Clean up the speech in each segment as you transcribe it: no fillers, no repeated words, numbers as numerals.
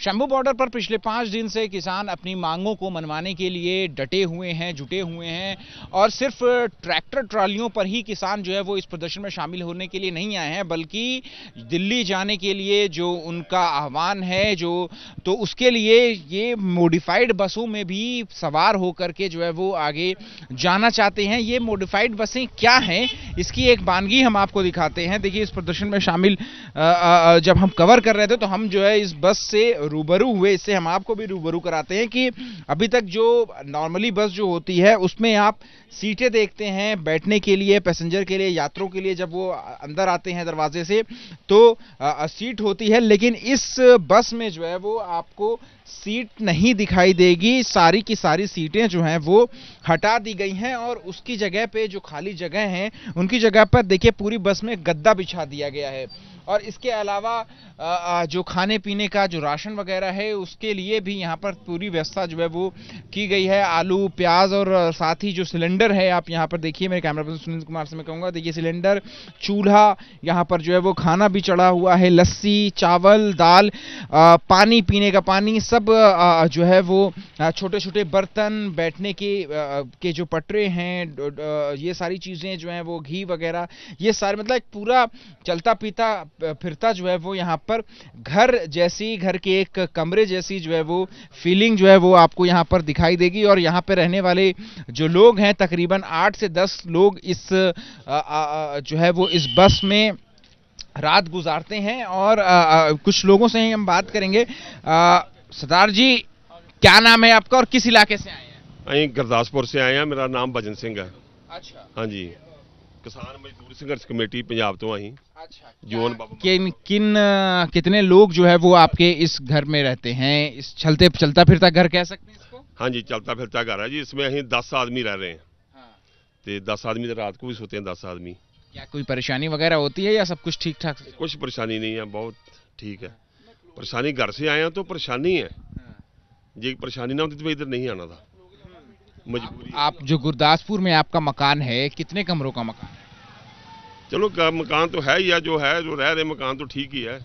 Shambhu border पर पिछले 5 दिन से किसान अपनी मांगों को मनवाने के लिए डटे हुए हैं, जुटे हुए हैं और सिर्फ ट्रैक्टर ट्रालियों पर ही किसान जो है वो इस प्रदर्शन में शामिल होने के लिए नहीं आए हैं, बल्कि दिल्ली जाने के लिए जो उनका आह्वान है तो उसके लिए ये मॉडिफाइड बसों में भी सवार होकर के जो है वो आगे जाना चाहते हैं। ये मॉडिफाइड बसें क्या हैं, इसकी एक वानगी हम आपको दिखाते हैं। देखिए, इस प्रदर्शन में शामिल जब हम कवर कर रहे थे तो हम जो है इस बस से रूबरू हुए, इससे हम आपको भी रूबरू कराते हैं कि अभी तक जो नॉर्मली बस जो होती है उसमें आप सीटें देखते हैं बैठने के लिए, पैसेंजर के लिए, यात्रियों के लिए। जब वो अंदर आते हैं दरवाजे से तो सीट होती है, लेकिन इस बस में जो है वो आपको सीट नहीं दिखाई देगी। सारी की सारी सीटें जो हैं वो हटा दी गई हैं और उसकी जगह पे जो खाली जगह हैं उनकी जगह पर देखिए पूरी बस में गद्दा बिछा दिया गया है। और इसके अलावा जो खाने पीने का जो राशन वगैरह है उसके लिए भी यहाँ पर पूरी व्यवस्था जो है वो की गई है। आलू, प्याज और साथ ही जो सिलेंडर है, आप यहाँ पर देखिए, मेरे कैमरा पर्सन सुनील कुमार से मैं कहूँगा, देखिए सिलेंडर, चूल्हा, यहाँ पर जो है वो खाना भी चढ़ा हुआ है, लस्सी, चावल, दाल, पानी, पीने का पानी, सब जो है वो छोटे छोटे बर्तन, बैठने के जो पटरे हैं, ये सारी चीज़ें जो हैं वो घी वगैरह, ये सारे मतलब पूरा चलता पीता फिरता जो है वो यहाँ पर घर जैसी, घर के एक कमरे जैसी जो है वो फीलिंग जो है वो आपको यहाँ पर दिखाई देगी। और यहाँ पे रहने वाले जो लोग हैं तकरीबन 8 से 10 लोग इस जो है वो इस बस में रात गुजारते हैं। और कुछ लोगों से ही हम बात करेंगे। सरदार जी, क्या नाम है आपका और किस इलाके से आए हैं? ਅਸੀਂ ਗੁਰਦਾਸਪੁਰ से आए हैं, मेरा नाम भजन सिंह है। अच्छा, हाँ जी, किसान मजदूर संघर्ष कमेटी पंजाब तो आई। अच्छा, जोन कितने लोग जो है वो आपके इस घर में रहते हैं? इस चलता फिरता घर कह सकते हैं इसको? हाँ जी, चलता फिरता घर है जी। इसमें ਅਸੀਂ 10 आदमी रह रहे हैं। हाँ। तो 10 आदमी तो रात को भी सोते हैं 10 आदमी। क्या कोई परेशानी वगैरह होती है या सब कुछ ठीक ठाक? कुछ परेशानी नहीं है, बहुत ठीक है। परेशानी घर से आए हैं तो परेशानी है, जी परेशानी ना होती तो इधर नहीं आना था, मजबूरी। आप जो गुरदासपुर में आपका मकान है, कितने कमरों का मकान है? चलो मकान तो है ही है, जो रह रहे मकान तो ठीक ही है।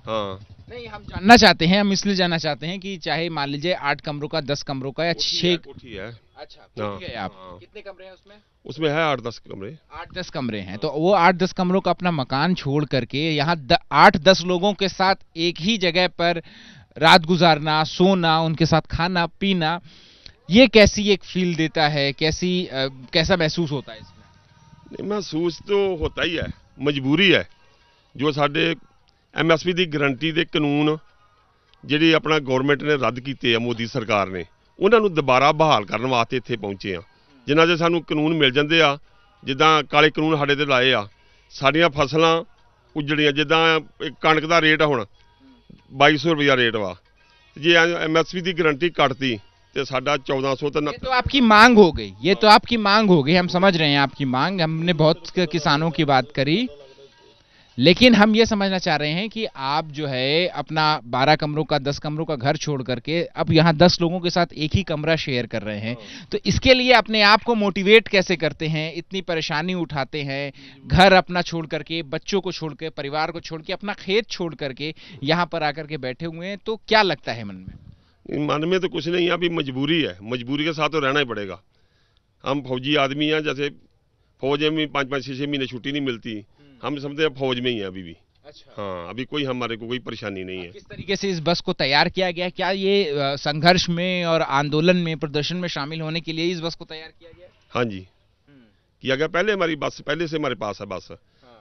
हाँ, नहीं, हम जानना चाहते हैं, हम इसलिए जानना चाहते हैं कि चाहे मान लीजिए 8 कमरों का, 10 कमरों का या 6 कोठी है। अच्छा, कोठी है। आप हाँ। कितने कमरे हैं उसमें? उसमें है 8-10 कमरे। 8-10 कमरे हैं। तो वो 8-10 कमरों का अपना मकान छोड़ करके यहाँ 8-10 लोगों के साथ एक ही जगह पर रात गुजारना, सोना, उनके साथ खाना पीना, ये कैसी एक फील देता है? कैसा महसूस होता है इसमें? नहीं, महसूस तो होता ही है, मजबूरी है। जो साडे MSP ਦੀ ਗਰੰਟੀ ਦੇ ਕਾਨੂੰਨ ਜਿਹੜੇ ਆਪਣਾ ਗਵਰਨਮੈਂਟ ਨੇ ਰੱਦ ਕੀਤੇ ਆ, ਮੋਦੀ ਸਰਕਾਰ ਨੇ, ਉਹਨਾਂ ਨੂੰ ਦੁਬਾਰਾ ਬਹਾਲ ਕਰਨ ਵਾਸਤੇ ਇੱਥੇ ਪਹੁੰਚੇ ਆ। ਜਿਨ੍ਹਾਂ ਦੇ ਸਾਨੂੰ ਕਾਨੂੰਨ ਮਿਲ ਜਾਂਦੇ ਆ, ਜਿੱਦਾਂ ਕਾਲੇ ਕਾਨੂੰਨ ਸਾਡੇ ਤੇ ਲਾਏ ਆ, ਸਾਡੀਆਂ ਫਸਲਾਂ ਉਜੜੀਆਂ। ਜਿੱਦਾਂ ਕਣਕ ਦਾ ਰੇਟ ਹੁਣ 2200 ਰੁਪਇਆ ਰੇਟ ਵਾ, ਜੇ MSP ਦੀ ਗਰੰਟੀ ਕੱਟਤੀ तो साढ़ा 1400 ये तो आपकी मांग हो गई, ये तो आपकी मांग हो गई, हम समझ रहे हैं आपकी मांग। हमने बहुत किसानों की बात करी, लेकिन हम ये समझना चाह रहे हैं कि आप जो है अपना 12 कमरों का, 10 कमरों का घर छोड़ करके अब यहाँ 10 लोगों के साथ एक ही कमरा शेयर कर रहे हैं, तो इसके लिए अपने आप को मोटिवेट कैसे करते हैं? इतनी परेशानी उठाते हैं, घर अपना छोड़ करके, बच्चों को छोड़ के, परिवार को छोड़ के, अपना खेत छोड़ करके यहाँ पर आकर के बैठे हुए हैं, तो क्या लगता है मन में? मन में तो कुछ नहीं है, अभी मजबूरी है, मजबूरी के साथ तो रहना ही पड़ेगा। हम फौजी आदमी हैं, जैसे फौज में 5-5, 6-6 महीने छुट्टी नहीं मिलती, हम समझते हैं फौज में ही है अभी भी। अच्छा। हाँ, अभी कोई हमारे को कोई परेशानी नहीं है। किस तरीके से इस बस को तैयार किया गया? क्या ये संघर्ष में और आंदोलन में, प्रदर्शन में शामिल होने के लिए इस बस को तैयार किया गया? हाँ जी, किया गया। पहले हमारी बस, पहले से हमारे पास है बस।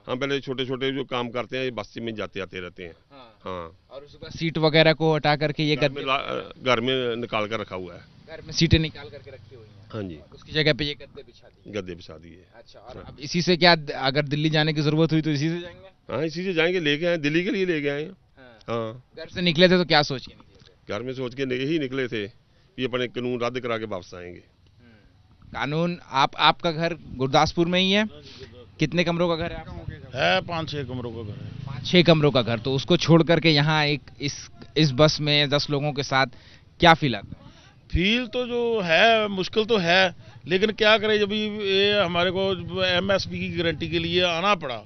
हम पहले छोटे छोटे जो काम करते हैं बस में जाते आते रहते हैं। हाँ। और उसके बाद सीट वगैरह को हटा करके ये घर में निकाल कर रखा हुआ है। घर में सीटें निकाल करके रखी हुई हैं। हाँ जी, उसकी जगह पे ये गद्दे बिछा दिए। अच्छा, और अब इसी से क्या, अगर दिल्ली जाने की जरूरत हुई तो इसी से जाएंगे? हाँ, इसी से जाएंगे, लेके आए, दिल्ली के लिए लेके आए। हाँ। घर से निकले थे तो क्या सोच के निकले थे? घर में सोच के ही निकले थे कि अपने कानून रद्द करा के वापस आएंगे। कानून आपका घर गुरदासपुर में ही है? कितने कमरों का घर है आपका? है 5-6 कमरों का घर है। 5-6 कमरों का घर, तो उसको छोड़ करके यहाँ इस बस में 10 लोगों के साथ क्या फील आता है? फील तो जो है मुश्किल तो है, लेकिन क्या करें, जब ये हमारे को MSP की गारंटी के लिए आना पड़ा,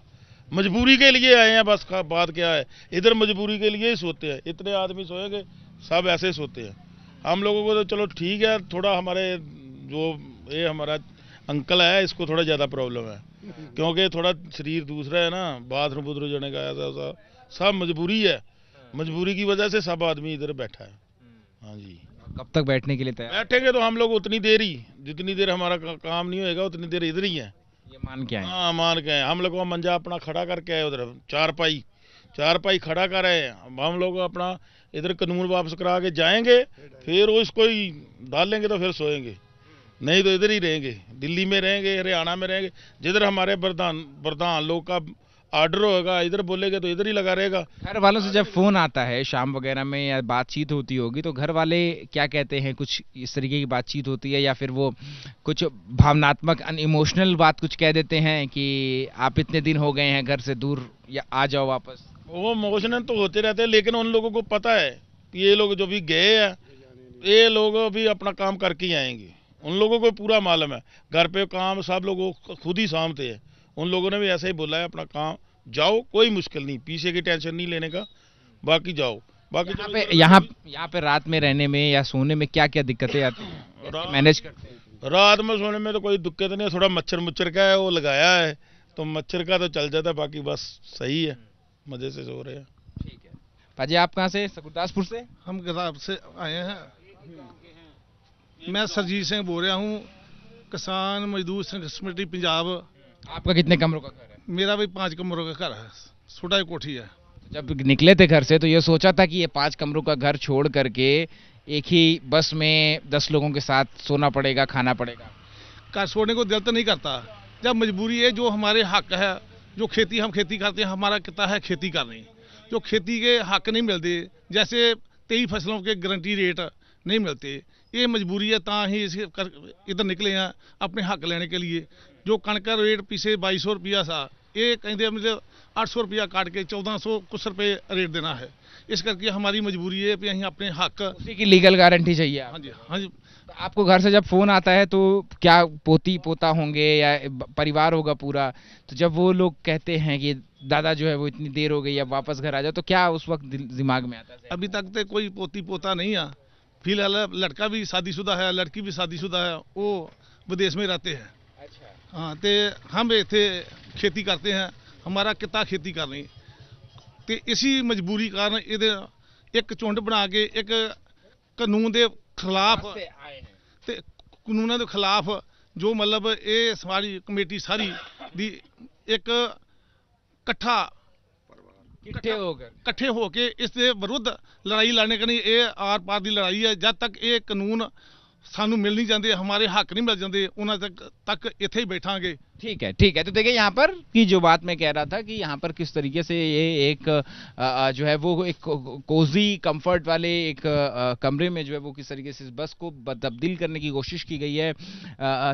मजबूरी के लिए आए हैं। बस बात क्या है, इधर मजबूरी के लिए ही सोते हैं। इतने आदमी सोएंगे, सब ऐसे सोते हैं। हम लोगों को तो चलो ठीक है, थोड़ा हमारे जो ये हमारा अंकल है इसको थोड़ा ज़्यादा प्रॉब्लम है, क्योंकि थोड़ा शरीर दूसरा है ना, बाथरूम बुथरूम जाने का ऐसा सब मजबूरी है, मजबूरी की वजह से सब आदमी इधर बैठा है। हाँ जी। कब तक बैठने के लिए तैयार? बैठेंगे तो हम लोग उतनी देर ही, जितनी देर हमारा काम नहीं होएगा उतनी देर इधर ही है। ये मान के आए? हाँ मान के हम लोग को मंजा अपना खड़ा करके आए, उधर चारपाई खड़ा कर आए। हम लोग अपना इधर कानून वापस करा के जाएंगे, फिर वो इसको ही डालेंगे तो फिर सोएंगे, नहीं तो इधर ही रहेंगे, दिल्ली में रहेंगे, हरियाणा में रहेंगे, जिधर हमारे प्रधान लोग का ऑर्डर होगा इधर बोलेंगे तो इधर ही लगा रहेगा। घर वालों से जब फोन आता है शाम वगैरह में या बातचीत होती होगी तो घर वाले क्या कहते हैं? कुछ इस तरीके की बातचीत होती है या फिर वो कुछ भावनात्मक इमोशनल बात कुछ कह देते हैं कि आप इतने दिन हो गए हैं घर से दूर, या आ जाओ वापस? वो इमोशनल तो होते रहते हैं, लेकिन उन लोगों को पता है कि ये लोग जो भी गए हैं ये लोग भी अपना काम करके ही आएंगे। उन लोगों को पूरा मालूम है, घर पे काम सब लोग खुद ही सामते हैं। उन लोगों ने भी ऐसा ही बोला है, अपना काम जाओ, कोई मुश्किल नहीं, पीछे की टेंशन नहीं लेने का, बाकी जाओ। बाकी यहाँ पे रात में रहने में या सोने में क्या क्या दिक्कतें आती हैं, मैनेज करते हैं? रात में सोने में तो कोई दिक्कत नहीं है, थोड़ा मच्छर का है वो लगाया है, तो मच्छर का तो चल जाता है, बाकी बस सही है, मजे से सो रहे हैं। ठीक है। पाजी आप कहाँ से? गुरदासपुर से? हम गुरदासपुर से आए हैं। मैं सरजीत सिंह बोल रहा हूँ, किसान मजदूर संघर्ष कमेटी पंजाब। आपका कितने कमरों का घर है? मेरा भी 5 कमरों का घर है, छोटा ही कोठी है। जब निकले थे घर से तो ये सोचा था कि ये 5 कमरों का घर छोड़ करके एक ही बस में 10 लोगों के साथ सोना पड़ेगा, खाना पड़ेगा? घर छोड़ने को दिल तो नहीं करता, जब मजबूरी है, जो हमारे हक है, जो खेती हम खेती करते हैं, हमारा कितना है खेती करनी, जो खेती के हक नहीं मिलते, जैसे 23 फसलों के गारंटी रेट नहीं मिलते, ये मजबूरी है, ता ही इधर निकले हैं अपने हक लेने के लिए। जो कणक का रेट पीछे 2200 रुपया था, ये कहते मुझे 800 रुपया काट के 1400 कुछ रुपये रेट देना है। इस करके हमारी मजबूरी है कि हम अपने हक, उसी की लीगल गारंटी चाहिए। हाँ जी, हाँ जी। तो आपको घर से जब फोन आता है तो क्या पोती पोता होंगे या परिवार होगा पूरा, तो जब वो लोग कहते हैं कि दादा जो है वो इतनी देर हो गई अब वापस घर आ जाओ, तो क्या उस वक्त दिमाग में आता है? अभी तक तो कोई पोती पोता नहीं है, फिलहाल लड़का भी शादीशुदा है, लड़की भी शादीशुदा है, वो विदेश में रहते हैं। अच्छा। हाँ, तो हम इतने खेती करते हैं, हमारा कितना खेती करनी, तो इसी मजबूरी कारण ये एक झुंड बना के एक कानून के खिलाफ, ते कानून के खिलाफ जो मतलब ये सारी कमेटी सारी दी एक इकट्ठे होके इसके विरुद्ध लड़ाई लड़ने का नहीं, ये आर पार की लड़ाई है। जब तक ये कानून सानू मिल नहीं जाते, हमारे हक नहीं मिल जाते, उन्होंने तक इत्थे ही बैठांगे। ठीक है। तो देखिए यहाँ पर की जो बात मैं कह रहा था कि यहाँ पर किस तरीके से ये एक जो है वो एक कोजी कंफर्ट वाले एक कमरे में जो है वो किस तरीके से इस बस को तब्दील करने की कोशिश की गई है।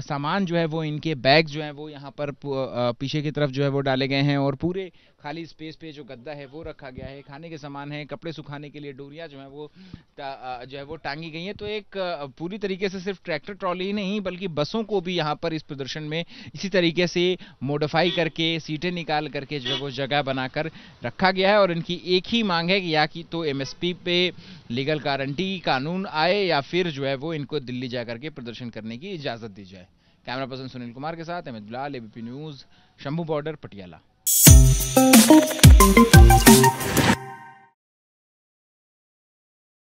सामान जो है वो इनके बैग जो है वो यहाँ पर पीछे की तरफ जो है वो डाले गए हैं और पूरे खाली स्पेस पे जो गद्दा है वो रखा गया है, खाने के सामान है, कपड़े सुखाने के लिए डोरियां जो है वो टांगी गई हैं। तो एक पूरी तरीके से सिर्फ ट्रैक्टर ट्रॉली ही नहीं बल्कि बसों को भी यहाँ पर इस प्रदर्शन में इसी तरीके से मॉडिफाई करके सीटें निकाल करके जो है वो जगह बनाकर रखा गया है। और इनकी एक ही मांग है कि या कि तो एमएसपी पे लीगल गारंटी कानून आए या फिर जो है वो इनको दिल्ली जाकर के प्रदर्शन करने की इजाजत दी जाए। कैमरा पर्सन सुनील कुमार के साथ अहमद बिलाल, एबीपी न्यूज, शंभू बॉर्डर, पटियाला।